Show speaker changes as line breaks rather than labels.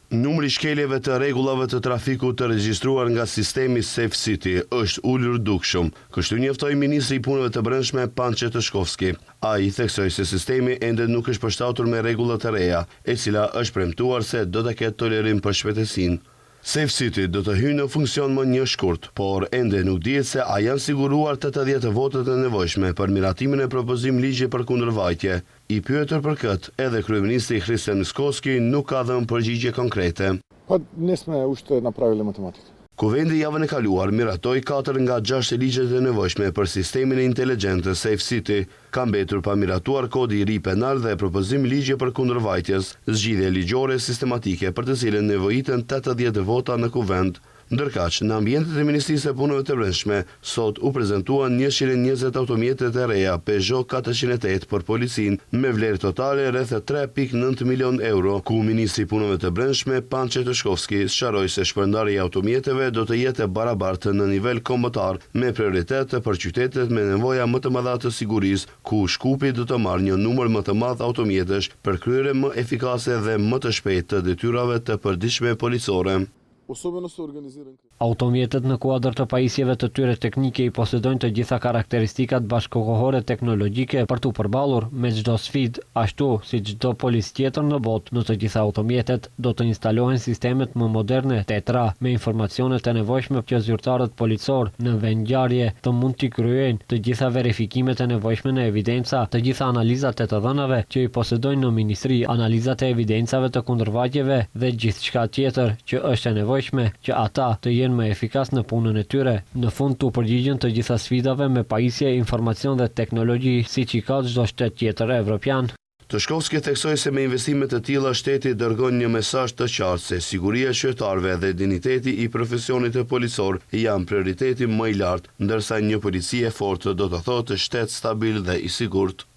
Numri shkeljeve të rregullave të trafikut të regjistruar nga sistemi Safe City është ulur dukshëm. Kështu njoftoi ministri i Punëve të Brendshme Pançe Tëshkovski. Ai theksoi se sistemi ende nuk është përshtatur me rregullat e reja, e cila është premtuar se do të ketë tolerim për shpejtësinë. Safe City do të hyjë në funksion më një shkurt, por ende nuk dihet se a janë siguruar 80 votet e nevojshme për miratimin e propozim ligji për kundërvajtje. I pyetur për këtë, edhe kryeministri Hristijan Mickoski nuk ka dhënë përgjigje konkrete.
Ne smo ušte napravili matematiku.
Kuvendi javën e kaluar miratoi 4 nga 6 ligjet e nevojshme për sistemin e inteligjent të Safe City. Ka mbetur pa miratuar kodi i ri penal dhe propozim ligje për kundërvajtjes, zgjidhje ligjore sistematike për të cilën nevojiten 80 vota në kuvend. Ndërkaq, në ambientet e Ministrisë së Punëve të Brendshme, sot u prezantuan 120 automjetet e reja Peugeot 408 për policinë me vlerë totale rreth 3.9 milion euro, ku Ministri i Punëve të Brendshme Pançe Tëshkovski sqaroi se shpërndarja e automjeteve do të jetë e barabartë në nivel kombëtar, me prioritet për qytetet me nevoja më të mëdha të sigurisë, ku Shkupi do të marrë një numër më të madh automjetesh për kryerje më efikase dhe më të shpejtë të detyrave të përditshme policore.
Automjetet në kuadër të pajisjeve të tyre teknike i posedojnë të gjitha karakteristikat bashkëkohore teknologjike për t'u përballur me çdo sfidë, ashtu si çdo policë tjetër në botë. Në të gjitha automjetet do të instalohen sistemet më moderne tetra me informacionet e nevojshme që zyrtarët policor në vendngjarje të mund t'i kryejnë të gjitha verifikimet e nevojshme në evidenca, të gjitha analizat e të dhënave që i posedojnë në ministri, analizat e evidencave të kundërvajtjeve dhe gjithçka tjetër që është e nevojshme që ata të jenë më efikas në punën e tyre. Në fund t'u përgjigjen të gjitha sfidave me pajisje, informacion dhe teknologji, siç i ka çdo shtet tjetër evropian.
Tëshkovski theksoi se me investime të tilla shteti dërgon një mesazh të qartë se siguria e qytetarëve dhe dinjiteti i profesionit të policor janë prioriteti më i lartë, ndërsa një polici e fortë do të thotë shtet stabil dhe i sigurt.